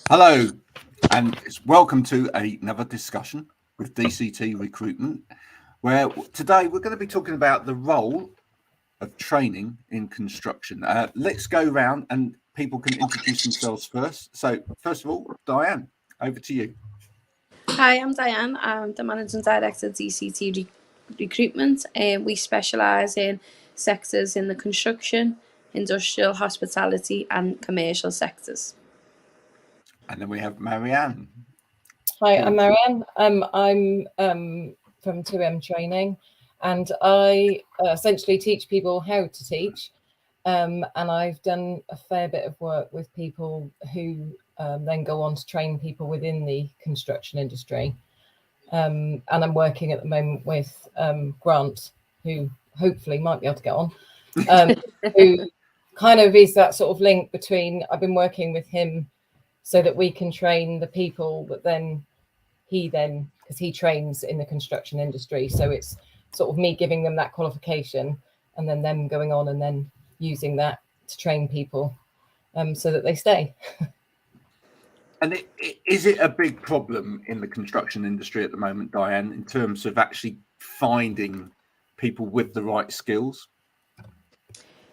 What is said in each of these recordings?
Hello, and welcome to another discussion with DCT Recruitment, where today we're going to be talking about the role of training in construction. Let's go round and people can introduce themselves first. So, first of all, Diane, over to you. Hi, I'm Diane. I'm the Managing Director of DCT Recruitment. We specialise in sectors in the construction, industrial, hospitality and commercial sectors. And then we have Marianne. Hi, I'm Marianne. I'm from 2M Training, and I essentially teach people how to teach. And I've done a fair bit of work with people who then go on to train people within the construction industry. And I'm working at the moment with Grant, who hopefully might be able to get on, who kind of is that sort of link between, I've been working with him so that we can train the people that because he trains in the construction industry. So it's sort of me giving them that qualification and then them going on and then using that to train people so that they stay. And is it a big problem in the construction industry at the moment, Diane, in terms of actually finding people with the right skills?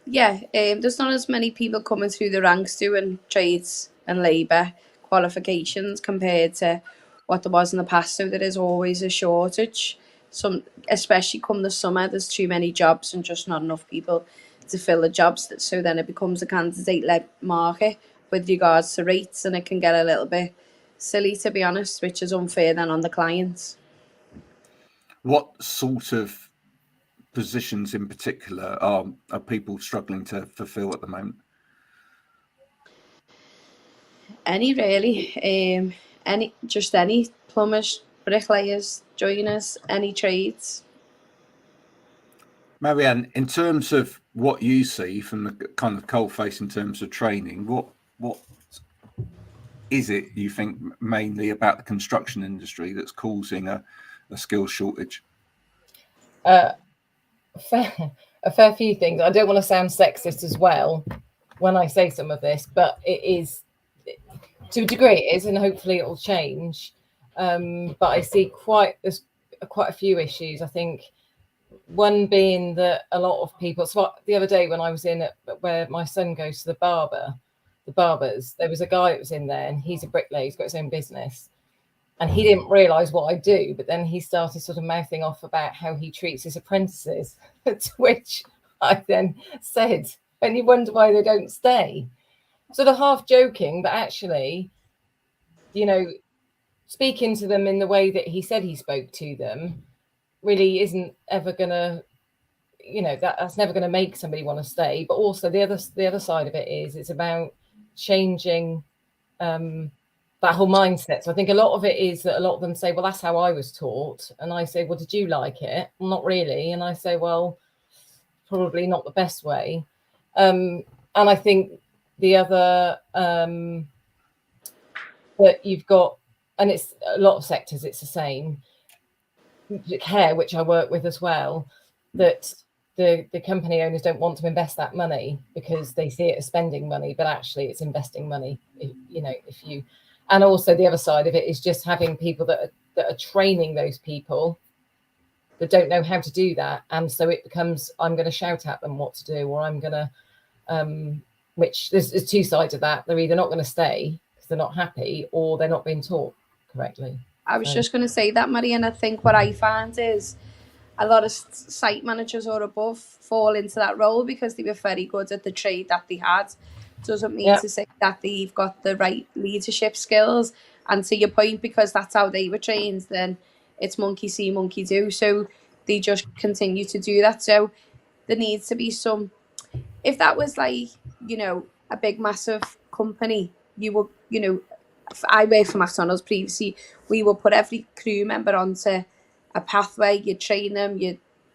Yeah, there's not as many people coming through the ranks doing trades and labour qualifications compared to what there was in the past. So there is always a shortage. Especially come the summer, there's too many jobs and just not enough people to fill the jobs. So then it becomes a candidate-led market with regards to rates, and it can get a little bit silly, to be honest, which is unfair then on the clients. What sort of positions in particular are people struggling to fulfill at the moment? Any really, any plumbers, bricklayers, joiners, any trades. Marianne, in terms of what you see from the kind of coalface in terms of training, what is it you think mainly about the construction industry that's causing a skill shortage? A fair few things. I don't want to sound sexist as well when I say some of this, but it is, to a degree it is, and hopefully it will change. But I see there's quite a few issues. I think one being that a lot of people, so the other day when I was in where my son goes to the barbers, there was a guy that was in there and he's a bricklayer, he's got his own business. And he didn't realise what I do, but then he started sort of mouthing off about how he treats his apprentices, to which I then said, and you wonder why they don't stay. Sort of half joking, but actually, speaking to them in the way that he said he spoke to them really isn't ever going to, that's never going to make somebody want to stay. But also the other side of it is it's about changing that whole mindset. So I think a lot of it is that a lot of them say, well, that's how I was taught. And I say, well, did you like it? Well, not really. And I say, well, probably not the best way. And I think the other that you've got, and it's a lot of sectors, it's the same, care, which I work with as well, that the company owners don't want to invest that money because they see it as spending money, but actually it's investing money. And also the other side of it is just having people that are training those people that don't know how to do that. And so it becomes, I'm going to shout at them what to do, or I'm going to, which there's two sides of that. They're either not going to stay because they're not happy, or they're not being taught correctly. I was just going to say that, Marianne. I think what I find is a lot of site managers or above fall into that role because they were very good at the trade that they had. Doesn't mean to say that they've got the right leadership skills. And to your point, because that's how they were trained, then it's monkey see, monkey do. So they just continue to do that. So there needs to be some, if that was like, a big, massive company, you would, I worked for McDonald's previously, we would put every crew member onto a pathway, you train them,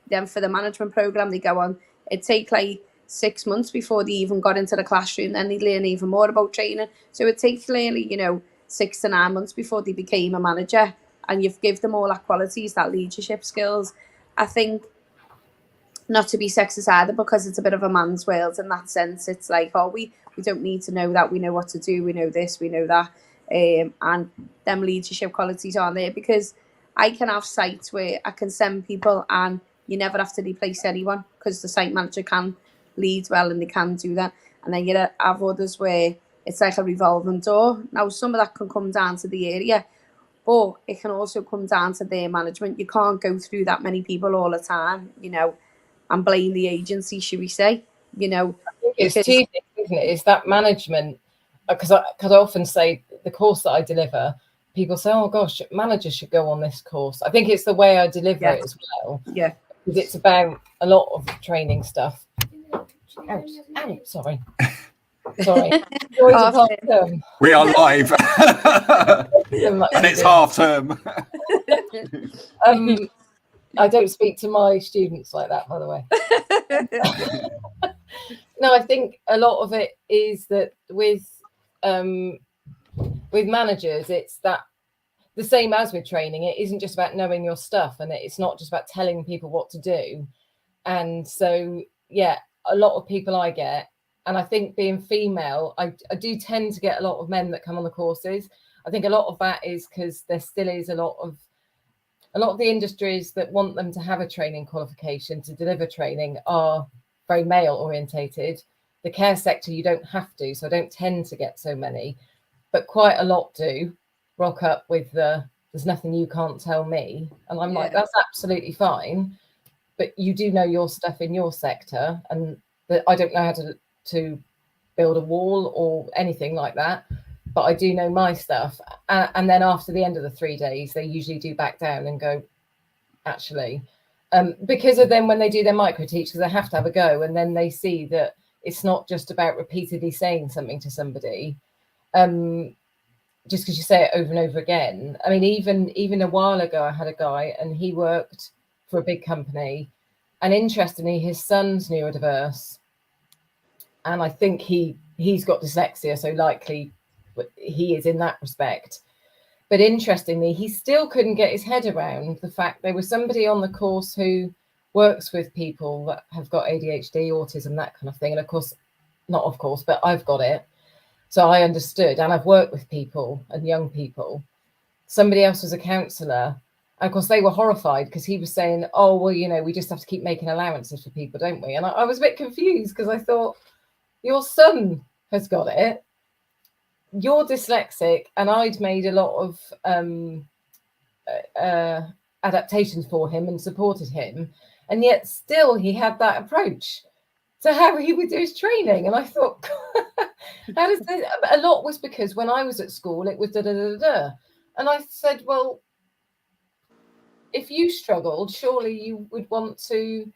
then for the management program, they go on, it'd take like 6 months before they even got into the classroom, then they learn even more about training. So it takes clearly, 6 to 9 months before they became a manager, and you've give them all that qualities, that leadership skills. I think, not to be sexist either, because it's a bit of a man's world in that sense. It's like, we don't need to know that, we know what to do, we know this, we know that. and them leadership qualities aren't there, because I can have sites where I can send people and you never have to replace anyone because the site manager can lead well and they can do that. And then you have others where it's like a revolving door. Now, some of that can come down to the area, but it can also come down to their management. You can't go through that many people all the time, and blame the agency, should we say, I think it's two things, isn't it? It's that management, because I often say the course that I deliver, people say, oh gosh, managers should go on this course. I think it's the way I deliver it as well. Yeah. Because it's about a lot of training stuff. Ouch, sorry. We are live. And it's half term. I don't speak to my students like that, by the way. No, I think a lot of it is that with managers, it's that the same as with training. It isn't just about knowing your stuff, and it's not just about telling people what to do. And so, yeah, a lot of people I get, and I think being female, I do tend to get a lot of men that come on the courses. I think a lot of that is because there still is a lot of the industries that want them to have a training qualification to deliver training are very male orientated. The care sector, you don't have to, so I don't tend to get so many, but quite a lot do rock up with there's nothing you can't tell me. And I'm like, that's absolutely fine, but you do know your stuff in your sector, and that I don't know how to build a wall or anything like that, but I do know my stuff. And then after the end of the 3 days, they usually do back down and go, actually, because of then when they do their micro teach, because they have to have a go, and then they see that it's not just about repeatedly saying something to somebody, just because you say it over and over again. I mean, even a while ago, I had a guy and he worked for a big company, and interestingly, his son's neurodiverse, and I think he's got dyslexia, so likely he is in that respect. But interestingly, he still couldn't get his head around the fact there was somebody on the course who works with people that have got ADHD, autism, that kind of thing. And but I've got it. So I understood, and I've worked with people and young people. Somebody else was a counsellor. And of course, they were horrified because he was saying, oh, well, we just have to keep making allowances for people, don't we? And I was a bit confused because I thought, your son has got it. You're dyslexic, and I'd made a lot of adaptations for him and supported him, and yet still he had that approach to how he would do his training. And I thought, how does this? A lot was because when I was at school, it was da da da da, and I said, well, if you struggled, surely you would want to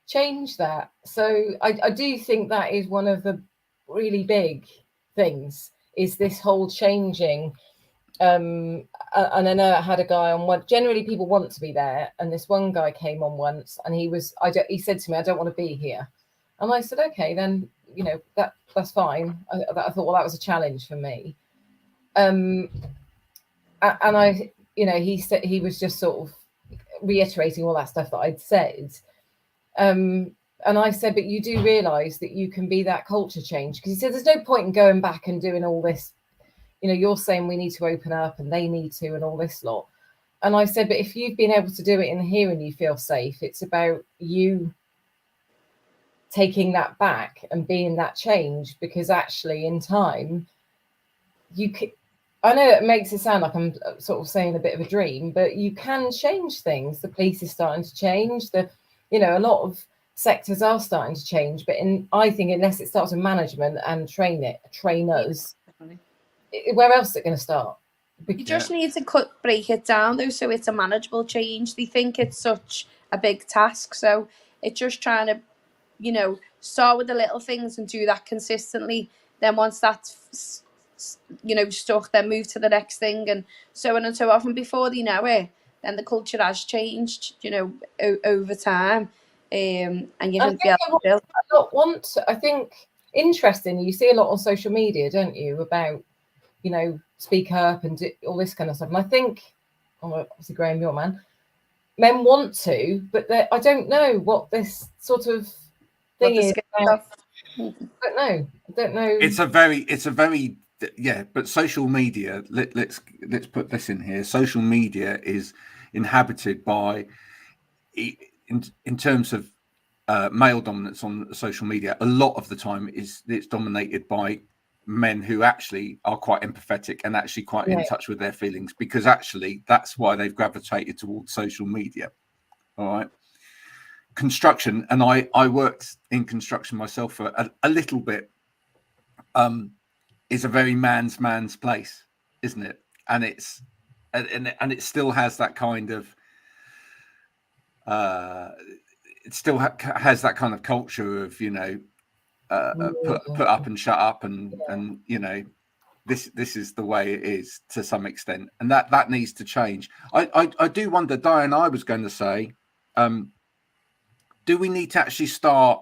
change that. So I do think that is one of the really big things, is this whole changing. And I know I had a guy on one. Generally, people want to be there, and this one guy came on once, and he said to me, I don't want to be here. And I said, okay, then that's fine. I thought, well, that was a challenge for me. And he said, he was just sort of reiterating all that stuff that I'd said. And I said, but you do realise that you can be that culture change, because he said there's no point in going back and doing all this. You're saying we need to open up and they need to and all this lot. And I said, but if you've been able to do it in here and you feel safe, it's about you taking that back and being that change, because actually in time, I know it makes it sound like I'm sort of saying a bit of a dream, but you can change things. The police is starting to change. A lot of sectors are starting to change, but I think unless it starts with management and trainers, where else is it going to start? You just need to break it down though, so it's a manageable change. They think it's such a big task, so it's just trying to, start with the little things and do that consistently. Then once that's, stuck, then move to the next thing, and so on and so often. Before they know it, then the culture has changed, over time. And you can be able to build. I think interestingly, you see a lot on social media, don't you, about speak up and do all this kind of stuff. And I think, obviously, Graham, your man, men want to, but I don't know what this sort of thing is. I don't know. It's a very but social media, let's put this in here. Social media is inhabited by, in terms of male dominance on social media, a lot of the time it's dominated by men who actually are quite empathetic and actually quite in touch with their feelings, because actually that's why they've gravitated towards social media. All right. Construction, and I worked in construction myself for a little bit, is a very man's place, isn't it? And it's and it still has that kind of it still has that kind of culture of, you know, put up and shut up, and you know, this is the way it is to some extent, and that needs to change. I do wonder, Diane, I was going to say, do we need to actually start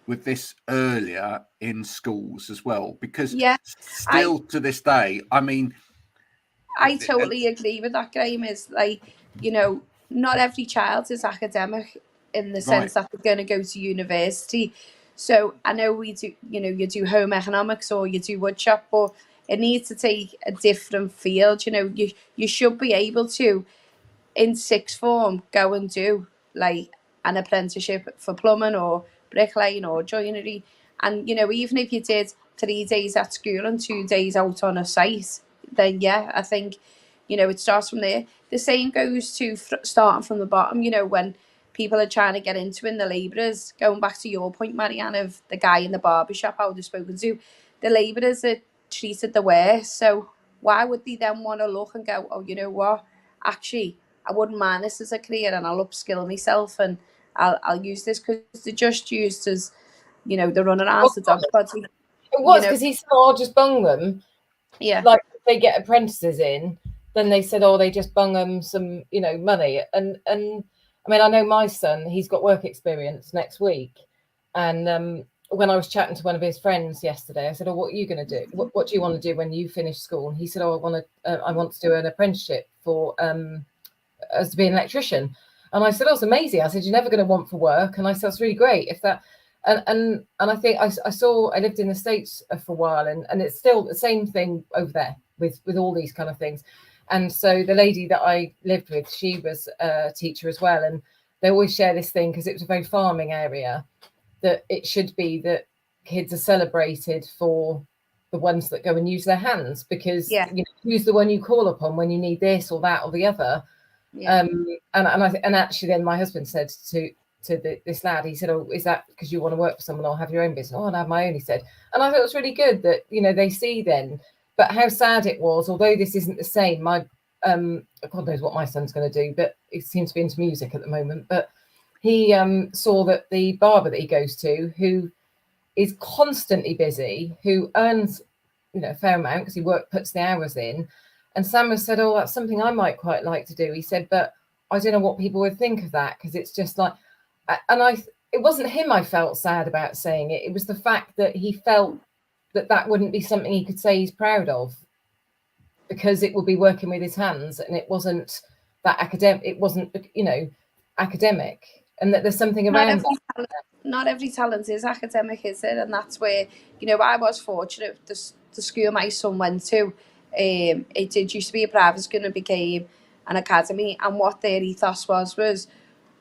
with this earlier in schools as well? Because still to this day, I mean, I totally agree with that, Graham. Is like, you know, not every child is academic in the sense that they're going to go to university. So I know we do, you know, you do home economics or you do woodshop, but it needs to take a different field. You know, you should be able to, in sixth form, go and do like an apprenticeship for plumbing or bricklaying or joinery. And, you know, even if you did 3 days at school and 2 days out on a site, then I think, you know, it starts from there. The same goes to starting from the bottom, you know, when people are trying to get into in the labourers, going back to your point, Marianne, of the guy in the barber shop I would have spoken to, the labourers are treated the worst. So why would they then want to look and go, oh, you know what, actually, I wouldn't mind this as a career, and I'll upskill myself and I'll use this, because they're just used as, you know, they're running around the dog body. It was because he said, "Oh, I'll just bung them." Yeah, like if they get apprentices in, then they said, "Oh, they just bung them some, you know, money." And I mean, I know my son; he's got work experience next week, and when I was chatting to one of his friends yesterday, I said, "Oh, what are you going to do? What do you want to do when you finish school?" And he said, "Oh, I want to do an apprenticeship for as to be an electrician." And I said, "Oh, it's amazing." I said, "You're never going to want for work." And I said, "It's really great if that." And I think I lived in the States for a while, and it's still the same thing over there with all these kind of things. And so the lady that I lived with, she was a teacher as well, and they always share this thing, because it was a very farming area, that it should be that kids are celebrated for the ones that go and use their hands, because you know, who's the one you call upon when you need this or that or the other. And actually then my husband said to this lad, he said, "Oh, is that because you want to work for someone or have your own business?" "Oh, I'll have my own," he said. And I thought it was really good that, you know, they see then. But how sad it was, although this isn't the same, my God knows what my son's going to do, but he seems to be into music at the moment. But he saw that the barber that he goes to, who is constantly busy, who earns, you know, a fair amount because he puts the hours in. And Samuel said, "Oh, that's something I might quite like to do." He said, "But I don't know what people would think of that, because it's just like," and it wasn't him I felt sad about saying it. It was the fact that he felt that wouldn't be something he could say he's proud of, because it would be working with his hands, and it wasn't that academic. It wasn't, you know, academic, and that there's something around. Not every talent is academic, is it? And that's where, you know, I was fortunate. The school my son went to, it did used to be a private school and it became an academy. And what their ethos was,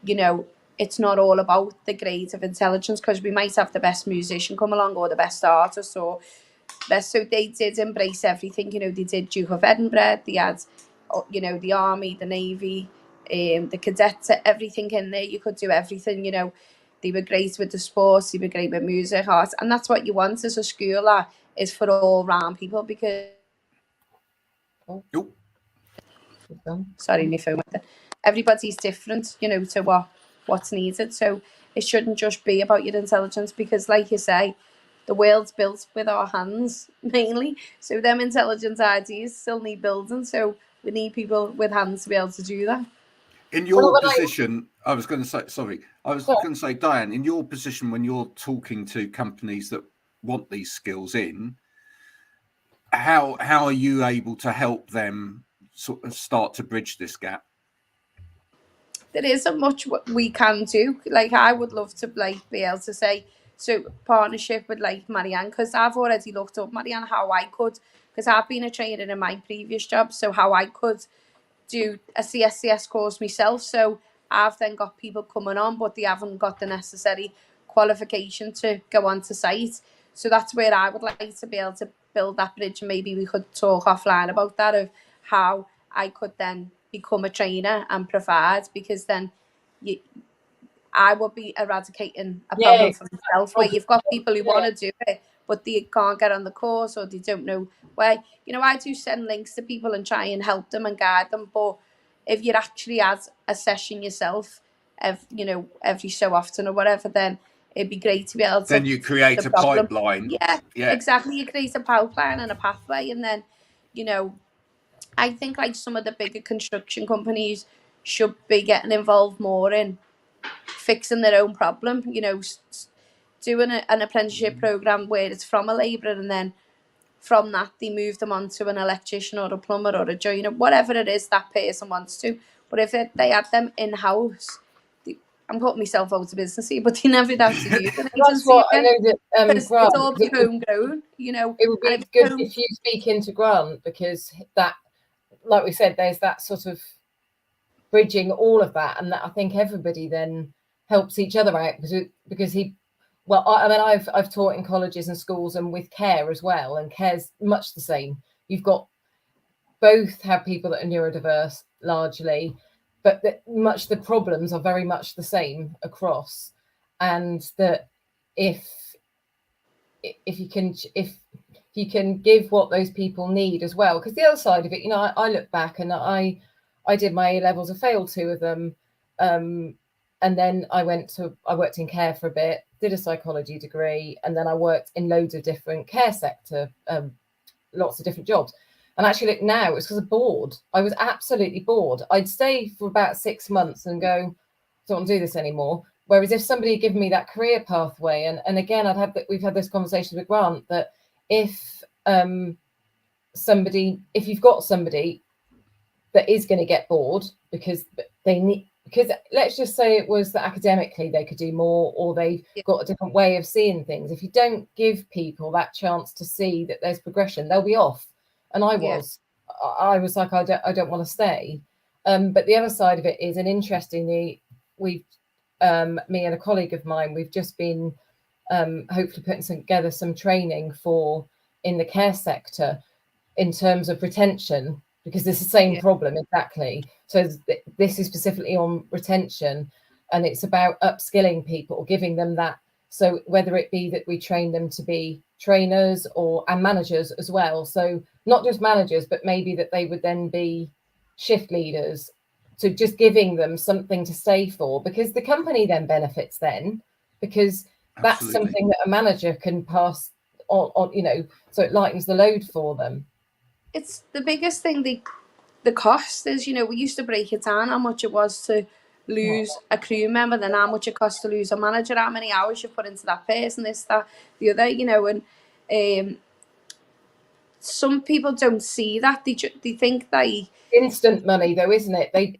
you know, it's not all about the grades of intelligence, because we might have the best musician come along or the best artist or best. So they did embrace everything. You know, they did Duke of Edinburgh. They had, you know, the army, the navy, the cadets, everything in there. You could do everything. You know, they were great with the sports. They were great with music, art, and that's what you want as a school. That is for all round people, because. Sorry, my phone went there. Everybody's different, you know, to what's needed. So it shouldn't just be about your intelligence, because, like you say, the world's built with our hands mainly. So them intelligence ideas still need building. So we need people with hands to be able to do that. In your position, I was going to say, Diane, in your position, when you're talking to companies that want these skills in, how are you able to help them sort of start to bridge this gap? There isn't much we can do. Like, I would love to be able to say, So partnership with like Marianne, because I've already looked up, Marianne, how I could, because I've been a trainer in my previous job, so how I could do a CSCS course myself. So I've then got people coming on, but they haven't got the necessary qualification to go on to site. So that's where I would like to be able to build that bridge. And maybe we could talk offline about that, of how I could then become a trainer and provide, because then I would be eradicating a problem for myself, where you've got people who want to do it, but they can't get on the course, or they don't know where. You know, I do send links to people and try and help them and guide them, but if you actually had a session yourself, every so often or whatever, then it'd be great to be able to. Then you create a pipeline. Yeah, exactly. You create a pipeline and a pathway, and then, I think like some of the bigger construction companies should be getting involved more in fixing their own problem, doing an apprenticeship program where it's from a labourer, and then from that they move them on to an electrician or a plumber or a joiner, whatever it is that person wants to. But if they had them in-house, I'm putting myself out of business here, but they never have to use an agency. That's what I know that it's all be homegrown, It would be good if you speak into Grant, because that, like we said, there's that sort of bridging all of that, and that I think everybody then helps each other out, because I've taught in colleges and schools and with care as well, and care's much the same. You've got both have people that are neurodiverse largely, but the problems are very much the same across, and that if you can give what those people need as well, because the other side of it, I look back and I did my A levels, I failed 2 of them. And then I worked in care for a bit, did a psychology degree, and then I worked in loads of different care sector, lots of different jobs. And actually, look, now it's because I'm bored. I was absolutely bored. I'd stay for about 6 months and go, don't want to do this anymore. Whereas if somebody had given me that career pathway, and again, we've had this conversation with Grant, that if you've got somebody that is going to get bored because let's just say it was that academically they could do more, or they've got a different way of seeing things. If you don't give people that chance to see that there's progression, they'll be off. And I was like, I don't want to stay. But the other side of it is, and interestingly, me and a colleague of mine, we've just been hopefully putting together some training in the care sector in terms of retention, because it's the same problem exactly. So this is specifically on retention, and it's about upskilling people, giving them that. So whether it be that we train them to be trainers and managers as well. So not just managers, but maybe that they would then be shift leaders. So just giving them something to stay for, because the company then benefits then, because that's something that a manager can pass on, so it lightens the load for them. It's the biggest thing. The cost is, we used to break it down how much it was to lose a crew member, then how much it costs to lose a manager, how many hours you put into that person, this, that, the other, and some people don't see that. They think they instant money though, isn't it?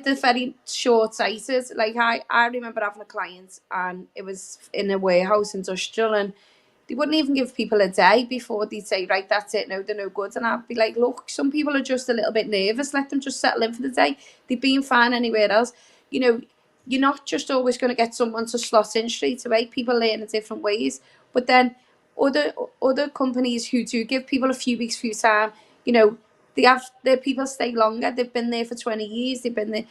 they're very short-sighted. Like I remember having a client, and it was in a warehouse industrial, and they wouldn't even give people a day before they'd say, right, that's it, no, they're no good. And I'd be like, look, some people are just a little bit nervous, let them just settle in for the day. They've been fine anywhere else. You're not just always going to get someone to slot in straight away. People learn in different ways. But then other companies who do give people a few weeks, few time, their people stay longer. They've been there for 20 years. They've been there.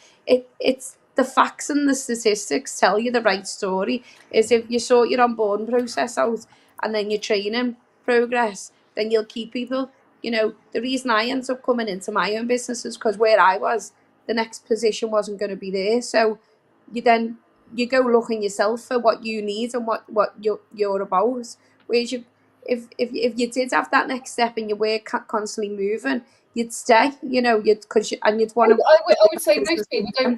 It's the facts and the statistics tell you the right story. Is if you sort your onboarding process out, and then your training progress, then you'll keep people. The reason I ended up coming into my own business is because where I was, the next position wasn't going to be there. So you go looking yourself for what you need and what you're about. Whereas if you did have that next step and you were constantly moving, you'd stay. You'd want to. I would say most people don't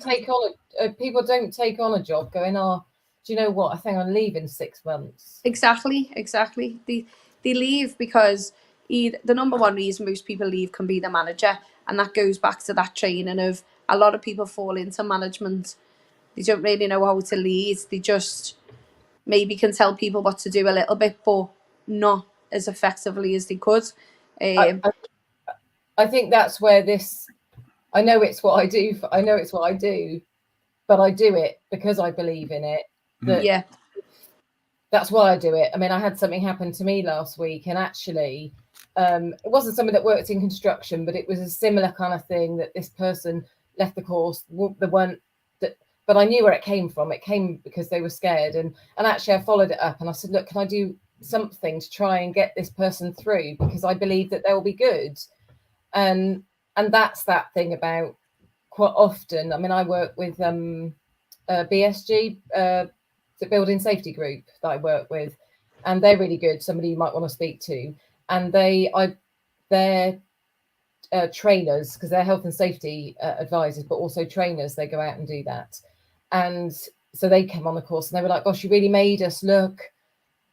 take on a job going, do you know what? I think I'll leave in 6 months. Exactly. They leave because the number one reason most people leave can be the manager, and that goes back to that training of a lot of people fall into management. They don't really know how to lead. They just maybe can tell people what to do a little bit, but not as effectively as they could. I think that's where this, I know it's what I do, but I do it because I believe in it. That's why I do it. I mean, I had something happen to me last week, and actually it wasn't someone that worked in construction, but it was a similar kind of thing, that this person left the course. But I knew where it came from. It came because they were scared. And actually I followed it up and I said, look, can I do something to try and get this person through? Because I believe that they'll be good. And that's that thing about quite often. I mean, I work with BSG, the building safety group that I work with, and they're really good. Somebody you might want to speak to. And they're trainers, because they're health and safety advisors, but also trainers. They go out and do that. And so they came on the course and they were like, gosh, you really made us look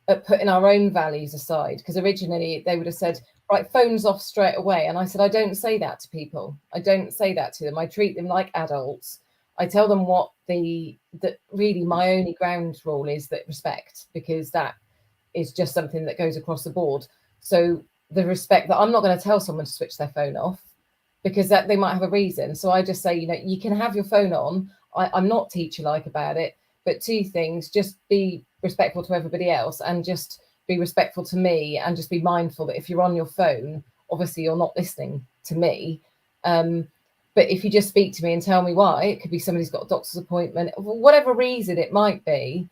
at putting our own values aside. Because originally they would have said, right, phones off straight away. And I said, I don't say that to people. I don't say that to them. I treat them like adults. I tell them what that really my only ground rule is, that respect, because that is just something that goes across the board. So the respect that I'm not going to tell someone to switch their phone off, because that they might have a reason. So I just say, you can have your phone on. I'm not teacher-like about it, but two things: just be respectful to everybody else, and just be respectful to me, and just be mindful that if you're on your phone, obviously you're not listening to me. But if you just speak to me and tell me why, it could be somebody's got a doctor's appointment, for whatever reason it might be.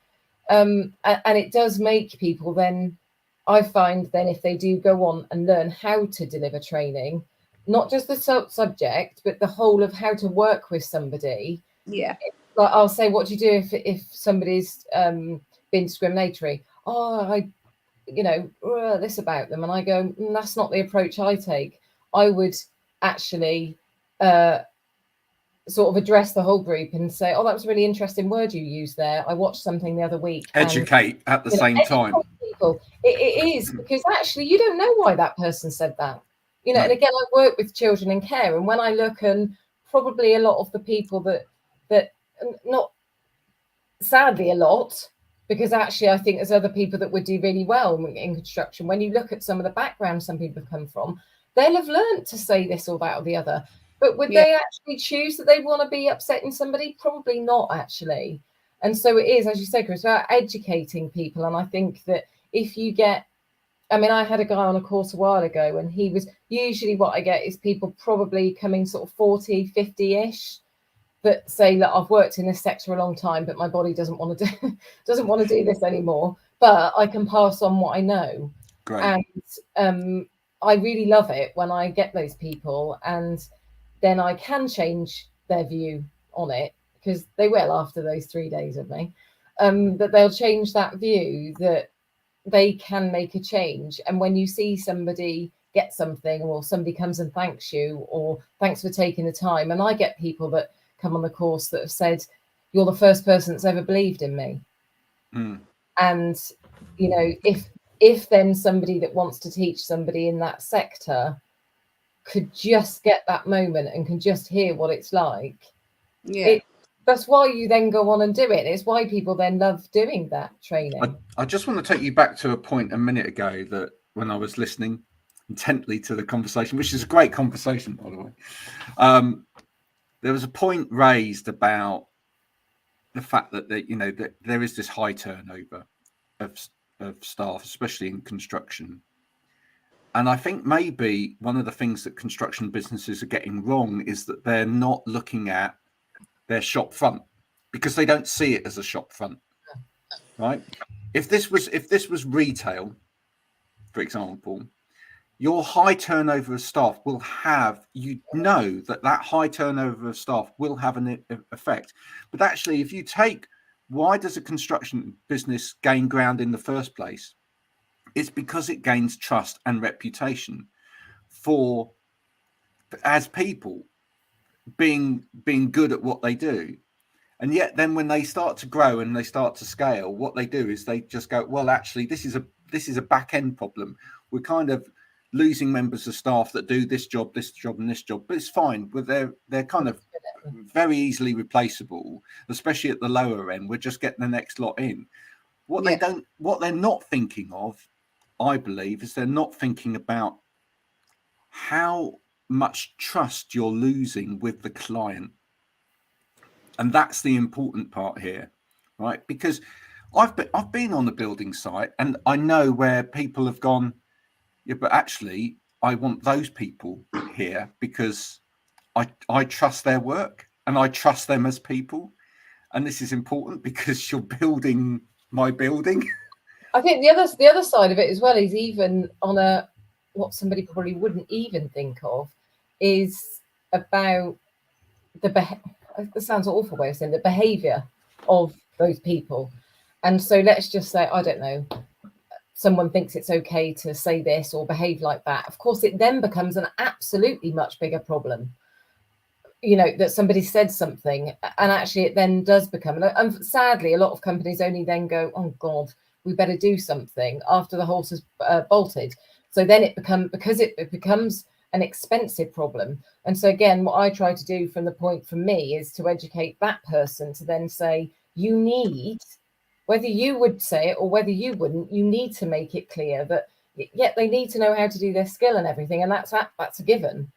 And it does make people then, I find then, if they do go on and learn how to deliver training, not just the subject, but the whole of how to work with somebody. Yeah. Like I'll say, what do you do if somebody's been discriminatory? This about them. And I go, that's not the approach I take. I would actually sort of address the whole group and say, oh, that was a really interesting word you used there. I watched something the other week. Educate at the same time. People. It is, because actually you don't know why that person said that. No. And again, I work with children in care, and when I look, and probably a lot of the people that not sadly a lot, because actually I think there's other people that would do really well in construction. When you look at some of the backgrounds some people have come from, they'll have learned to say this or that or the other. But would they actually choose that they want to be upsetting somebody? Probably not, actually. And so it is, as you say, Chris, about educating people. And I think that if you get, I mean, I had a guy on a course a while ago, and he was, usually what I get is people probably coming sort of 40, 50-ish, that say that I've worked in this sector a long time, but my body doesn't want to do this anymore. But I can pass on what I know. Great. And I really love it when I get those people, and then I can change their view on it, because they will after those 3 days of me, that they'll change that view, that they can make a change. And when you see somebody get something, or somebody comes and thanks you, or thanks for taking the time, and I get people that come on the course that have said, you're the first person that's ever believed in me. And if then somebody that wants to teach somebody in that sector could just get that moment and can just hear what it's like, that's why you then go on and do it. It's why people then love doing that training. I just want to take you back to a point a minute ago, that when I was listening intently to the conversation, which is a great conversation, by the way, there was a point raised about the fact that that there is this high turnover of staff, especially in construction. And I think maybe one of the things that construction businesses are getting wrong is that they're not looking at their shop front, because they don't see it as a shop front, right? If this was retail, for example, your high turnover of staff will have, that high turnover of staff will have an effect. But actually, if you take, why does a construction business gain ground in the first place? It's because it gains trust and reputation as people being good at what they do. And yet then when they start to grow and they start to scale, what they do is they just go, well, actually, this is a back end problem. We're kind of losing members of staff that do this job, and this job, but it's fine. But they're kind of very easily replaceable, especially at the lower end. We're just getting the next lot in. What they're not thinking of, I believe, is they're not thinking about how much trust you're losing with the client. And that's the important part here, right? Because I've been on the building site, and I know where people have gone, yeah, but actually I want those people here because I trust their work and I trust them as people. And this is important because you're building my building. I think the other side of it as well is, even on what somebody probably wouldn't even think of, is about it sounds an awful way of saying, the behavior of those people. And so let's just say, I don't know, someone thinks it's okay to say this or behave like that. Of course, it then becomes an absolutely much bigger problem, you know, that somebody said something, and actually it then does become, and sadly, a lot of companies only then go, oh God, we better do something after the horse has bolted. So then it becomes an expensive problem. And so again, what I try to do from me is to educate that person to then say, you need, whether you would say it or whether you wouldn't, you need to make it clear that, yeah, they need to know how to do their skill and everything, and that's a given.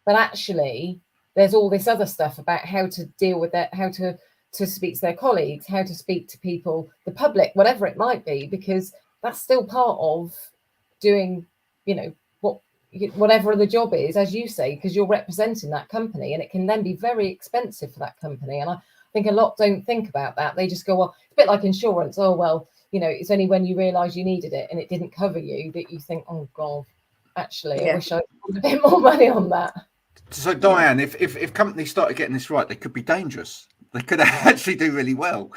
But actually, there's all this other stuff about how to deal with that, how to speak to their colleagues, how to speak to people, the public, whatever it might be, because that's still part of doing, you know, whatever the job is, as you say, because you're representing that company, and it can then be very expensive for that company. And I think a lot don't think about that. They just go, well, it's a bit like insurance. Oh, well, you know, it's only when you realise you needed it and it didn't cover you that you think, oh God, actually, I wish I put a bit more money on that. So Diane, if companies started getting this right, they could be dangerous. They could actually do really well.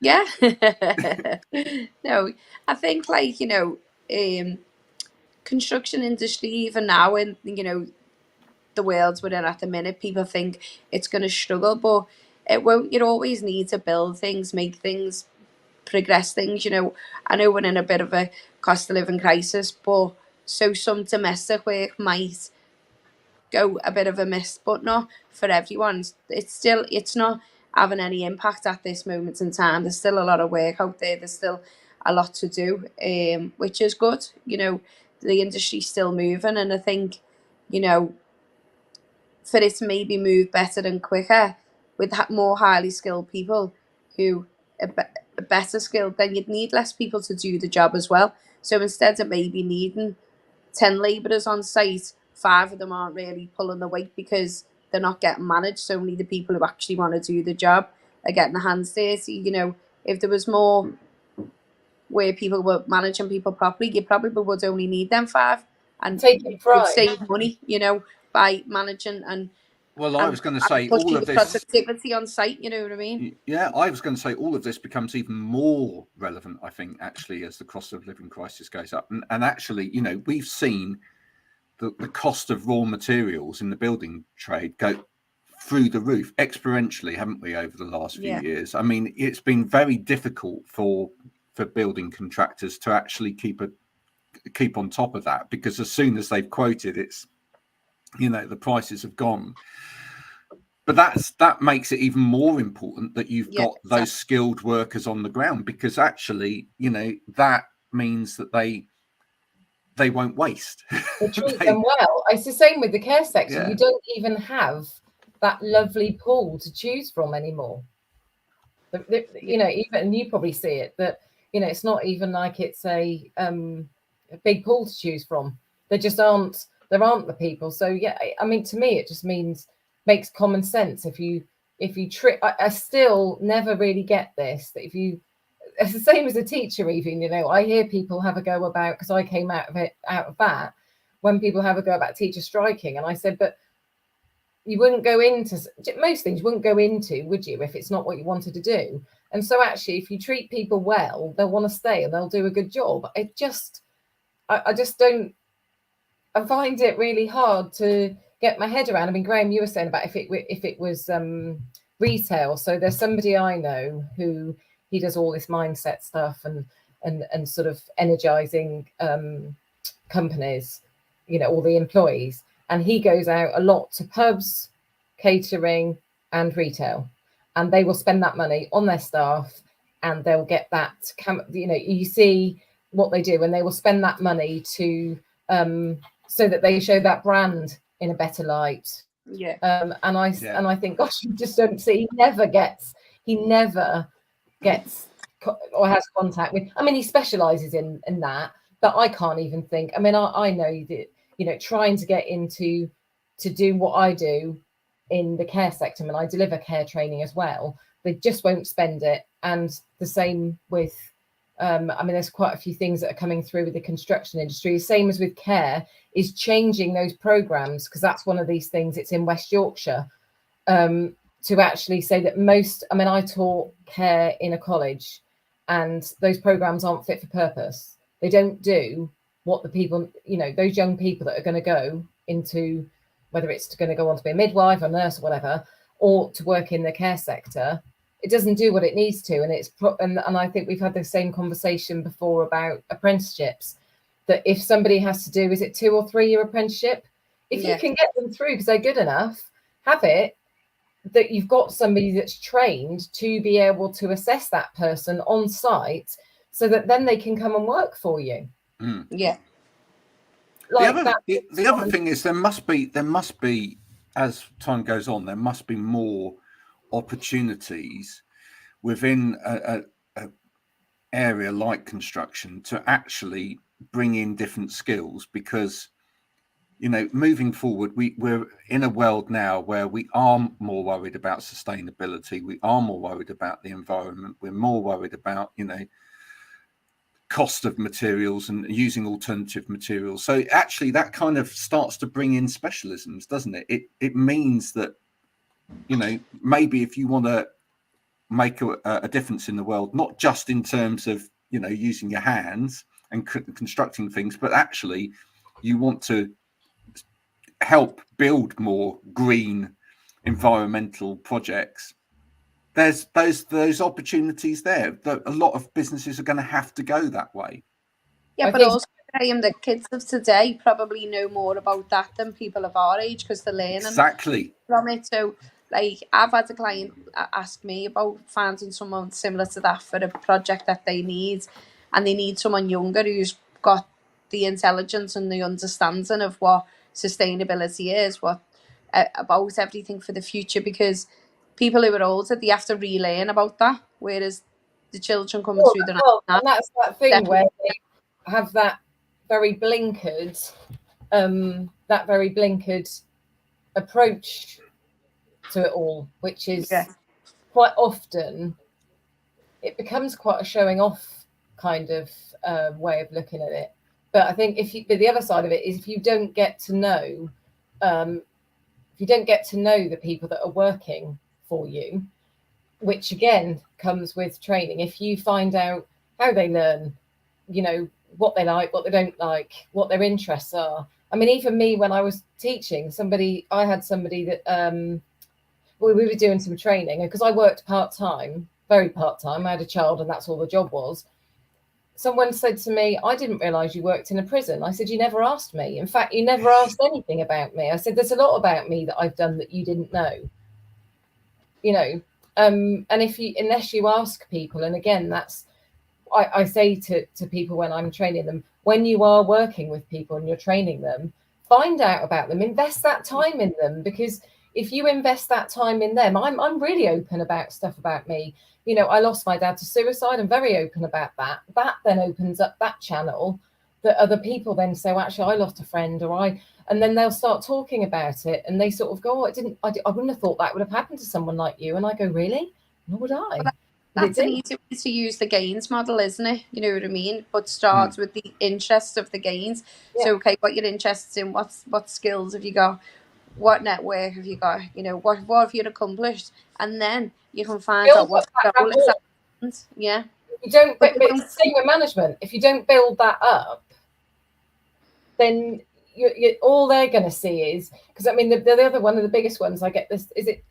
Yeah. No, I think, like, you know, construction industry, even now, in, you know, the worlds we're in at the minute, people think it's going to struggle, but it won't. You always need to build things, make things, progress things. You know, I know we're in a bit of a cost of living crisis, but so some domestic work might go a bit of a miss, but not for everyone. It's not having any impact at this moment in time. There's still a lot of work out there. There's still a lot to do, which is good. You know, the industry's still moving, and I think, you know, for it to maybe move better and quicker with more highly skilled people who are better skilled, then you'd need less people to do the job as well. So instead of maybe needing 10 labourers on site, 5 of them aren't really pulling the weight because they're not getting managed. So only the people who actually want to do the job are getting their hands dirty. You know, if there was more where people were managing people properly, you probably would only need them 5, and Taking would pride. save money, you know, by managing and. Well, I was going to say all all of this productivity on site. You know what I mean? Yeah, I was going to say all of this becomes even more relevant, I think, actually, as the cost of living crisis goes up. And actually, you know, we've seen the cost of raw materials in the building trade go through the roof exponentially, haven't we, over the last few years? I mean, it's been very difficult for building contractors to actually keep on top of that, because as soon as they've quoted, it's, you know, the prices have gone. But that makes it even more important that you've got those skilled workers on the ground, because actually, you know, that means that they won't waste. They treat them well. It's the same with the care sector. Yeah. You don't even have that lovely pool to choose from anymore. You know, even you probably see it, that, you know, it's not even like it's a big pool to choose from. There aren't the people. So yeah, I mean, to me, it just makes common sense. If you I still never really get this, that if you, it's the same as a teacher, even, you know, I hear people have a go about, because I came out of that, when people have a go about teachers striking, and I said, but you wouldn't go into most things, you wouldn't go into, would you, if it's not what you wanted to do? And so actually, if you treat people well, they'll want to stay and they'll do a good job. I just don't, I find it really hard to get my head around. I mean, Graham, you were saying about if it was retail. So there's somebody I know who, he does all this mindset stuff and sort of energizing companies, you know, all the employees. And he goes out a lot to pubs, catering and retail. And they will spend that money on their staff and they'll get that, you see what they do, and they will spend that money to so that they show that brand in a better light. Yeah. And I think, gosh, you just don't see. He never gets or has contact with. I mean, he specialises in that, but I can't even think. I mean, I know that, trying to get into to do what I do in the care sector, and I deliver care training as well, they just won't spend it. And the same with, I mean, there's quite a few things that are coming through with the construction industry. Same as with care, is changing those programs, because that's one of these things. It's in West Yorkshire, to actually say that I taught care in a college, and those programs aren't fit for purpose. They don't do what the people, those young people that are going to go into, whether it's going to go on to be a midwife or nurse or whatever, or to work in the care sector. It doesn't do what it needs to. And I think we've had the same conversation before about apprenticeships, that if somebody has to do, is it 2 or 3 year apprenticeship? If you can get them through because they're good enough, have it that you've got somebody that's trained to be able to assess that person on site, so that then they can come and work for you. Yeah. The other thing is there must be, as time goes on, there must be more opportunities within a area like construction to actually bring in different skills, because moving forward, we're in a world now where we are more worried about sustainability, we are more worried about the environment, we're more worried about cost of materials and using alternative materials. So actually that kind of starts to bring in specialisms, doesn't it? It means that maybe if you want to make a difference in the world, not just in terms of using your hands and constructing things, but actually you want to help build more green environmental projects, there's those opportunities there. A lot of businesses are going to have to go that way. Yeah, but also, Graham, the kids of today probably know more about that than people of our age, because they're learning exactly from it. So, like, I've had a client ask me about finding someone similar to that for a project that they need, and they need someone younger who's got the intelligence and the understanding of what sustainability is, what about everything for the future, because people who are older, they have to relearn about that, whereas the children coming through the and that's that thing where they have that very blinkered approach to it all, which is quite often it becomes quite a showing off kind of way of looking at it. But I think but the other side of it is, if you don't get to know the people that are working for you, which again comes with training, if you find out how they learn, what they like, what they don't like, what their interests are. I mean, even me, when I was teaching, I had somebody that we were doing some training, and because I worked part-time, very part-time, I had a child and that's all the job was. Someone said to me, I didn't realise you worked in a prison. I said, you never asked me. In fact, you never asked anything about me. I said, there's a lot about me that I've done that you didn't know. And unless you ask people, and again, that's, I say to people when I'm training them, when you are working with people and you're training them, find out about them, invest that time in them, because if you invest that time in them, I'm really open about stuff about me. I lost my dad to suicide. I'm very open about that. That then opens up that channel that other people then say, well, actually, I lost a friend, and then they'll start talking about it, and they sort of go, oh, I wouldn't have thought that would have happened to someone like you. And I go, really? Nor would I. Well, that's an easy way to use the gains model, isn't it? You know what I mean? But starts with the interest of the gains. Yeah. So, okay, what you're interested in, what skills have you got? What network have you got? What have you accomplished? And then you can find out what goal is. Yeah. You don't, but it's the same with management. If you don't build that up, then you all they're going to see is, because I mean the other one of the biggest ones I get this is it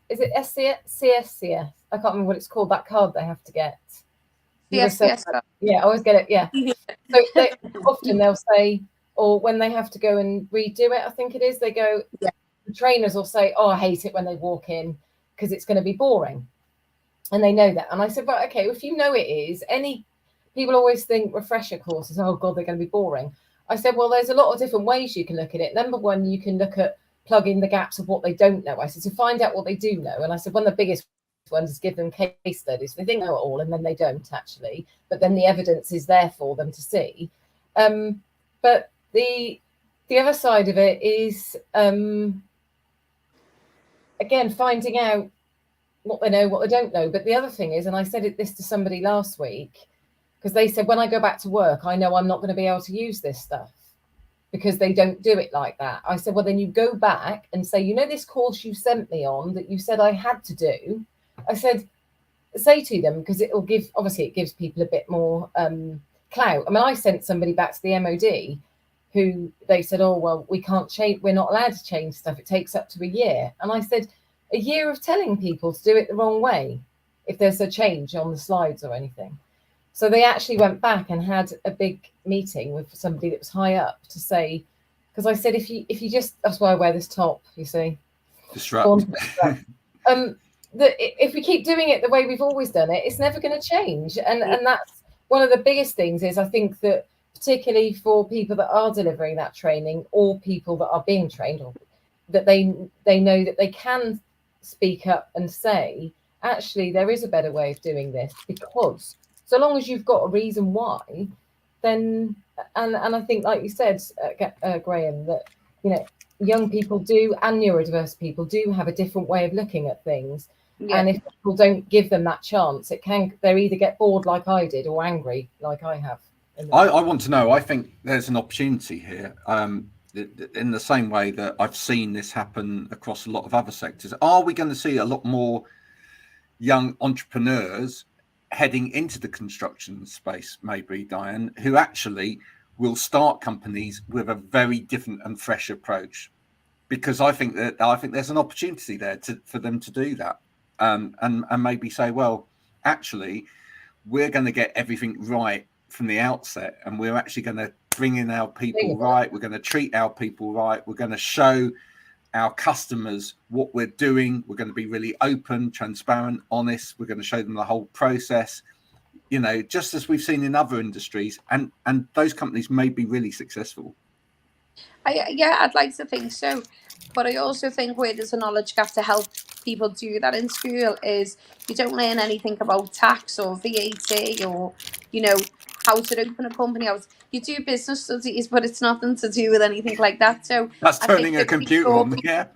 CSCS? I can't remember what it's called. That card they have to get. Yes. Yeah, I always get it. Yeah. So often they'll say, or when they have to go and redo it, I think it is, they go, the trainers will say, oh, I hate it when they walk in because it's going to be boring. and they know that. And I said, right, okay, well, if you know it is, people always think refresher courses, oh God, they're going to be boring. I said, well, there's a lot of different ways you can look at it. Number one, you can look at plugging the gaps of what they don't know. I said, so find out what they do know. And I said, one of the biggest ones is give them case studies. They think they know it all, and then they don't actually. But then the evidence is there for them to see. But the other side of it is, again, finding out what they know, what they don't know. But the other thing is, and I said this to somebody last week, because they said, when I go back to work, I know I'm not going to be able to use this stuff because they don't do it like that. I said, well, then you go back and say, you know, this course you sent me on that you said I had to do. I said, say to them, because it gives people a bit more clout. I mean, I sent somebody back to the MOD who they said, oh, well, we can't change, we're not allowed to change stuff. It takes up to a year. And I said, a year of telling people to do it the wrong way if there's a change on the slides or anything. So they actually went back and had a big meeting with somebody that was high up to say, because I said, if you just, that's why I wear this top, you see. Disrupt. That if we keep doing it the way we've always done it, it's never going to change. And that's one of the biggest things is I think that particularly for people that are delivering that training or people that are being trained, or that they know that they can speak up and say, actually, there is a better way of doing this, because so long as you've got a reason why, then, and I think, like you said, Graham, that, you know, young people do, and neurodiverse people do have a different way of looking at things. Yeah. And if people don't give them that chance, they'll either get bored like I did or angry like I have. I want to know, I think there's an opportunity here, in the same way that I've seen this happen across a lot of other sectors. Are we going to see a lot more young entrepreneurs heading into the construction space, maybe, Diane, who actually will start companies with a very different and fresh approach? Because I think there's an opportunity there for them to do that, and maybe say, well, actually, we're going to get everything right from the outset, and we're actually going to bring in our people right. We're going to treat our people right. We're going to show our customers what we're doing. We're going to be really open, transparent, honest. We're going to show them the whole process, you know, just as we've seen in other industries, and those companies may be really successful. I'd like to think so, but I also think where there's a knowledge gap to help people do that in school is you don't learn anything about tax or VAT or, you know, how to open a company. You do business studies, but it's nothing to do with anything like that. So that's turning a computer on. Yeah.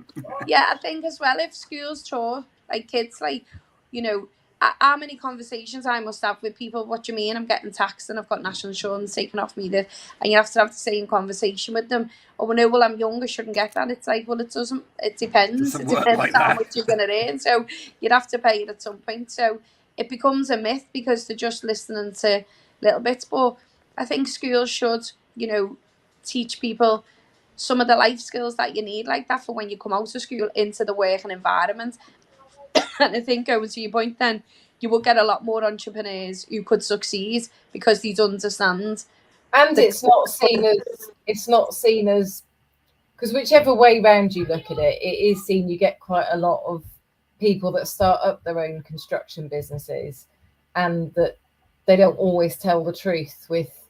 Yeah, I think as well, if schools taught like kids, like, you know, how many conversations I must have with people, what do you mean I'm getting taxed and I've got national insurance taken off me, and you have to have the same conversation with them. Oh, no, well, I'm young, I shouldn't get that. It's like, well, it depends. It depends like how much you're going to earn. So you'd have to pay it at some point. So it becomes a myth because they're just listening to little bits. But I think schools should, you know, teach people some of the life skills that you need like that for when you come out of school into the working environment. And I think, going to your point then, you will get a lot more entrepreneurs who could succeed because they understand. And it's not seen as, because whichever way round you look at it, it is seen, you get quite a lot of people that start up their own construction businesses and that they don't always tell the truth with,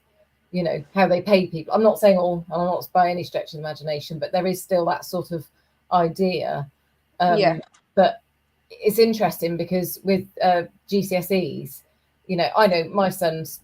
you know, how they pay people. I'm not saying all, and I'm not by any stretch of the imagination, but there is still that sort of idea. But it's interesting because with GCSEs, you know, I know my son's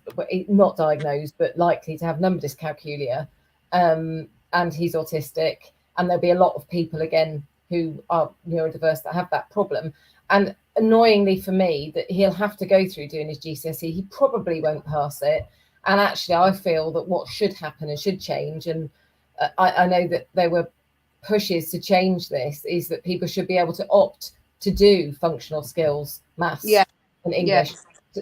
not diagnosed, but likely to have number dyscalculia, and he's autistic. And there'll be a lot of people, again, who are neurodiverse that have that problem. And annoyingly for me, that he'll have to go through doing his GCSE. He probably won't pass it. And actually, I feel that what should happen and should change, and I know that there were pushes to change this, is that people should be able to opt to do functional skills, maths and English.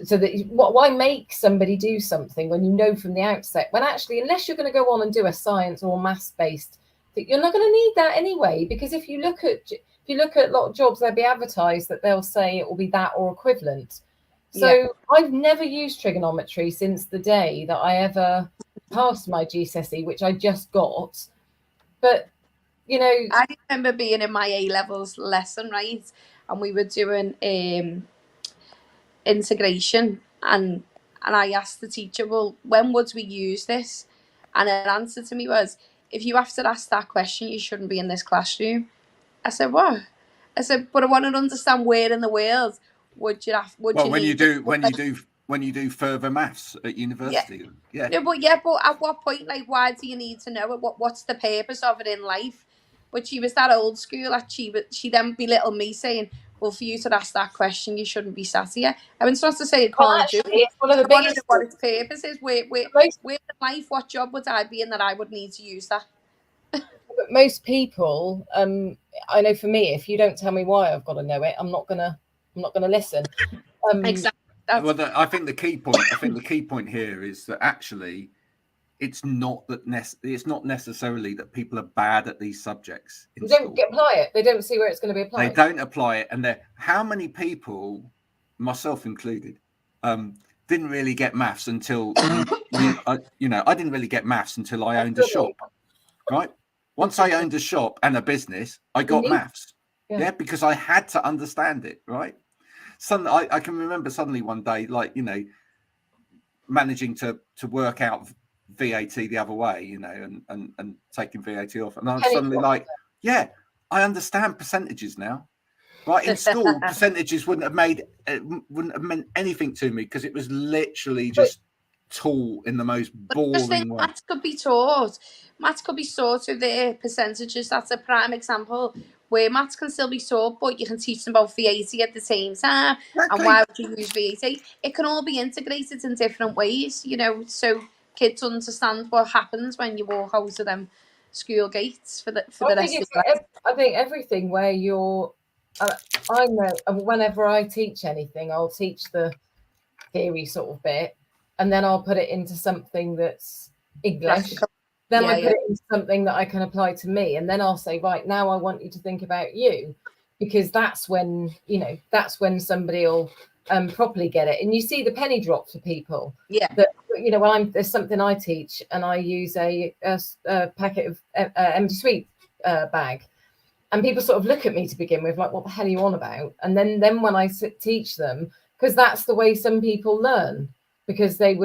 So that why make somebody do something when you know from the outset, when actually, unless you're going to go on and do a science or maths based, you're not going to need that anyway. Because if you look at a lot of jobs, they'll be advertised that they'll say it will be that or equivalent. So I've never used trigonometry since the day that I ever passed my GCSE, which I just got. But, you know, I remember being in my A-levels lesson, right? And we were doing integration, and I asked the teacher, well, when would we use this? And her answer to me was, if you have to ask that question, you shouldn't be in this classroom. I said, what? I said, but I want to understand where in the world would you when you do further maths at university. Yeah. No, but at what point, like, why do you need to know it? What's the purpose of it in life? But she was that old school that she then belittled me, saying, well, for you to ask that question, you shouldn't be sat here. I mean, it's not to say it can't do it. It's one of the biggest. What its purpose is. Where in life, what job would I be in that I would need to use that? But most people, I know for me, if you don't tell me why I've got to know it, I'm not gonna listen. Exactly. Well, I think the key point here is that actually, it's not necessarily that people are bad at these subjects. They don't apply it. They don't see where it's going to be applied. They don't apply it, and how many people, myself included, didn't really get maths until I didn't really get maths until I owned a shop, right? Once I owned a shop and a business, I got maths, because I had to understand it, right? I can remember suddenly one day, like, managing to work out VAT the other way, and taking VAT off, and I was suddenly like, I understand percentages now. Right, in school, percentages wouldn't have meant anything to me, because it was literally just taught in the most boring way. Maths could be taught. Maths could be taught through the percentages. That's a prime example where maths can still be taught, but you can teach them about VAT at the same time. Exactly. And why would you use VAT? It can all be integrated in different ways, so kids understand what happens when you walk out of them school gates for the rest of their life. I think everything where you're, I know whenever I teach anything, I'll teach the theory sort of bit, and then I'll put it into something that's English. Then I put it into something that I can apply to me, and then I'll say, right, now I want you to think about you, because that's when somebody will properly get it, and you see the penny drop for people. Yeah. That when there's something I teach, and I use a packet of empty sweet bag, and people sort of look at me to begin with, like, what the hell are you on about? And then when I teach them, because that's the way some people learn, because they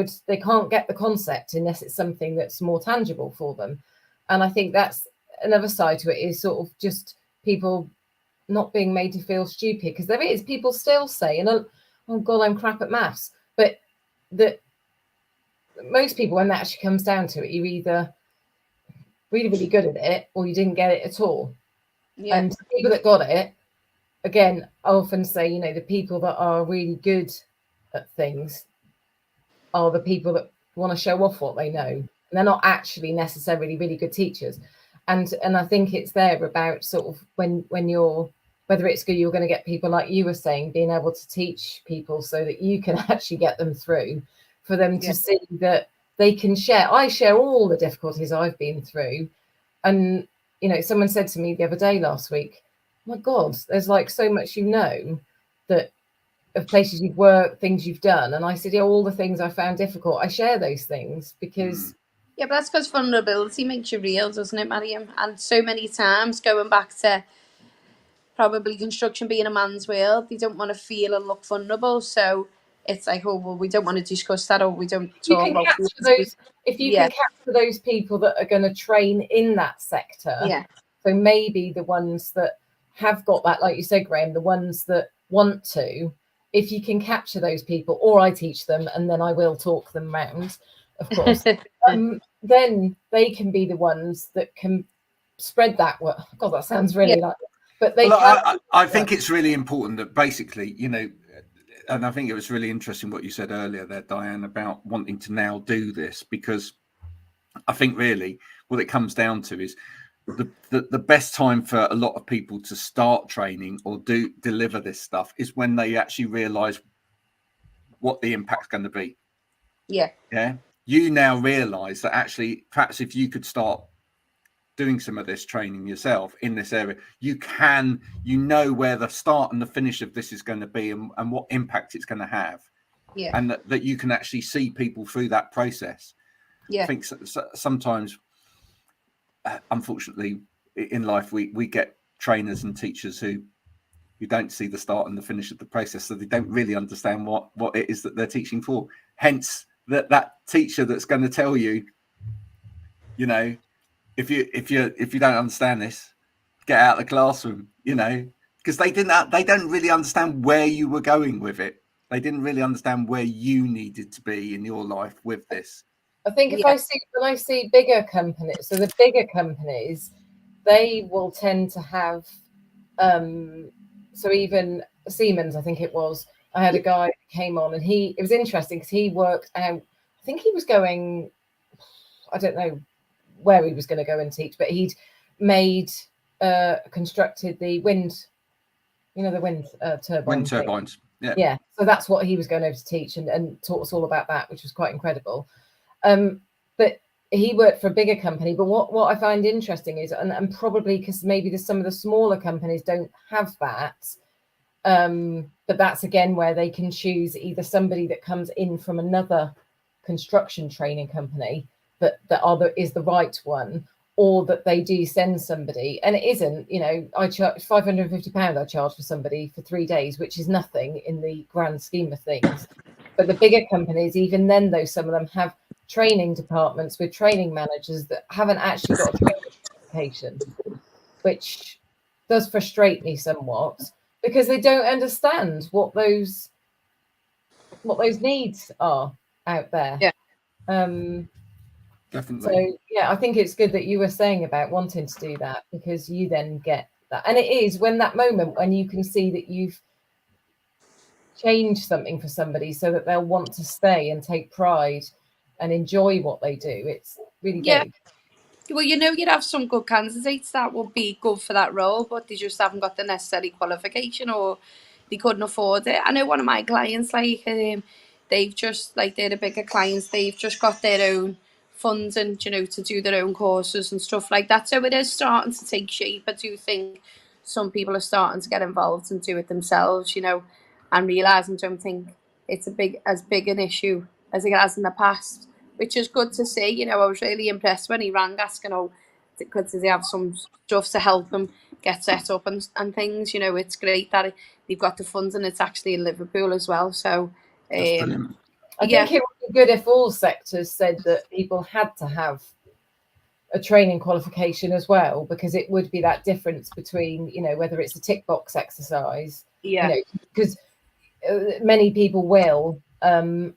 can't get the concept unless it's something that's more tangible for them. And I think that's another side to it, is sort of just people not being made to feel stupid, because there is people still saying, oh God, I'm crap at maths. But that most people, when that actually comes down to it, you're either really, really good at it, or you didn't get it at all. Yeah. And people that got it, again, I often say, the people that are really good at things are the people that want to show off what they know. And they're not actually necessarily really good teachers. And I think it's there about sort of when you're, whether it's good, you're going to get people like you were saying, being able to teach people so that you can actually get them through, for them to see that they can share. I share all the difficulties I've been through. And, someone said to me the other day last week, my God, there's like so much, that of places you've worked, things you've done. And I said, all the things I found difficult, I share those things because... Yeah, but that's because vulnerability makes you real, doesn't it, Mariam? And so many times, going back to probably construction being a man's world, they don't want to feel and look vulnerable. So it's like, oh, well, we don't want to discuss that, or we don't talk about those. If you can capture those people that are going to train in that sector, so maybe the ones that have got that, like you said, Graham, the ones that want to, if you can capture those people, or I teach them and then I will talk them round, of course, then they can be the ones that can spread that word. God, that sounds really like, but they. Well, I think it's really important that basically, and I think it was really interesting what you said earlier there, Diane, about wanting to now do this, because I think really what it comes down to is the best time for a lot of people to start training or deliver this stuff is when they actually realize what the impact's going to be. Yeah. You now realize that actually, perhaps if you could start doing some of this training yourself in this area, you know where the start and the finish of this is going to be, and what impact it's going to have. Yeah. And that you can actually see people through that process. Yeah. I think sometimes, unfortunately, in life, we get trainers and teachers who you don't see the start and the finish of the process, so they don't really understand what it is that they're teaching for. Hence, that teacher that's going to tell you, you know, if you don't understand this, get out of the classroom, you know, because they don't really understand where you were going with it. They didn't really understand where you needed to be in your life with this. I think when I see bigger companies, so the bigger companies, they will tend to have, so even Siemens, I think it was, I had a guy who came on, and it was interesting because he worked out, I think he was going, I don't know where he was going to go and teach, but he'd constructed the wind, the wind turbines. Wind turbines. Yeah. So that's what he was going over to teach, and taught us all about that, which was quite incredible. But he worked for a bigger company. But what I find interesting is, and probably because maybe some of the smaller companies don't have that, but that's again where they can choose either somebody that comes in from another construction training company, but that is the right one, or that they do send somebody, and it isn't, I charge £550 I charge for somebody for 3 days, which is nothing in the grand scheme of things. But the bigger companies, even then, though, some of them have training departments with training managers that haven't actually got a training qualification, which does frustrate me somewhat, because they don't understand what those needs are out there. Definitely. So yeah, I think it's good that you were saying about wanting to do that, because you then get that, and it is when that moment when you can see that you've changed something for somebody so that they'll want to stay and take pride and enjoy what they do. It's really big. Well, you'd have some good candidates that would be good for that role, but they just haven't got the necessary qualification, or they couldn't afford it. I know one of my clients, they've just, they're the bigger clients, they've just got their own funding, to do their own courses and stuff like that. So it is starting to take shape. I do think some people are starting to get involved and do it themselves, and realise and don't think it's as big an issue as it has in the past, which is good to see. I was really impressed when he rang asking, could they have some stuff to help them get set up and things. It's great that they've got the funds, and it's actually in Liverpool as well. So that's brilliant. I think it would be good if all sectors said that people had to have a training qualification as well, because it would be that difference between, whether it's a tick box exercise, because many people will. I can't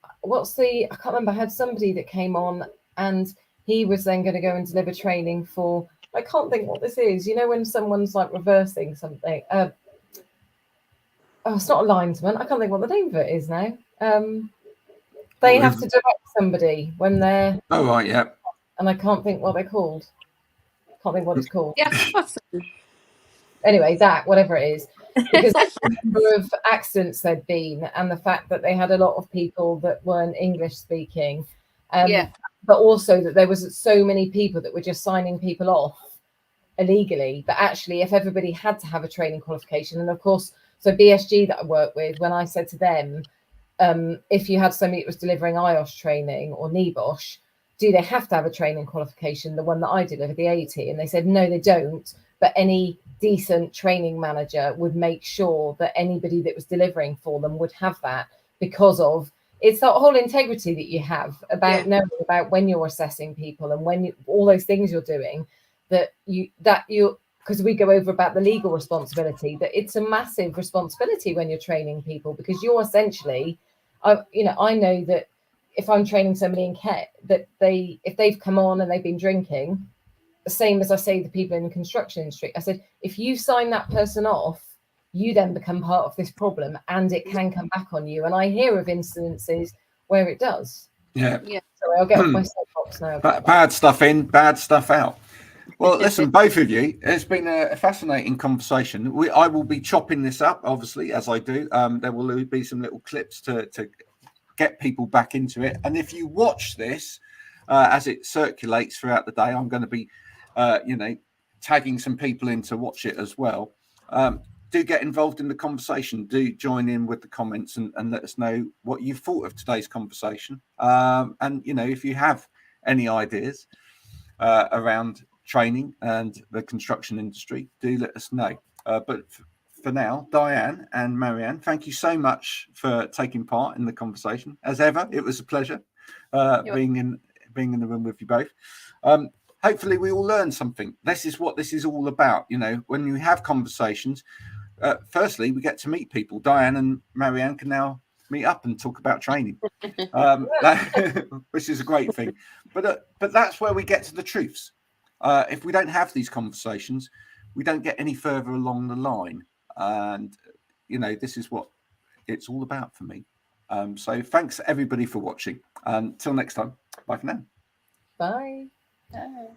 remember, I had somebody that came on, and he was then going to go and deliver training for, I can't think what this is, when someone's reversing something. It's not a linesman. I can't think what the name of it is now. They have to direct somebody when they're... Oh, right, yeah. And I can't think what they're called. Can't think what it's called. Yeah. Anyway, whatever it is. Because the number of accidents there'd been, and the fact that they had a lot of people that weren't English speaking. But also that there was so many people that were just signing people off illegally. But actually, if everybody had to have a training qualification, and of course, so BSG that I work with, when I said to them, if you had somebody that was delivering IOS training or NEBOSH, do they have to have a training qualification, the one that I delivered, the AT? And they said, no, they don't. But any decent training manager would make sure that anybody that was delivering for them would have that, because of it's that whole integrity that you have about knowing about when you're assessing people, and when all those things you're doing, that you because we go over about the legal responsibility, that it's a massive responsibility when you're training people, because you're essentially, I know that if I'm training somebody in KET, that if they've come on and they've been drinking, the same as I say the people in the construction industry, I said, if you sign that person off, you then become part of this problem, and it can come back on you. And I hear of incidences where it does. Yeah. So I'll get off my soapbox now. Bad stuff in, bad stuff out. Well, listen, both of you, it's been a fascinating conversation. I will be chopping this up, obviously, as I do. There will be some little clips to get people back into it. And if you watch this as it circulates throughout the day, I'm going to be, tagging some people in to watch it as well. Do get involved in the conversation. Do join in with the comments and let us know what you thought of today's conversation. And, if you have any ideas around training and the construction industry, do let us know. But for now, Diane and Marianne, thank you so much for taking part in the conversation. As ever, it was a pleasure being in the room with you both. Hopefully we all learn something. This is what this is all about. You know, when you have conversations, firstly, we get to meet people. Diane and Marianne can now meet up and talk about training, which is a great thing. But that's where we get to the truths. If we don't have these conversations, we don't get any further along the line. And, you know, this is what it's all about for me. So thanks everybody for watching. Till next time. Bye for now. Bye. Bye.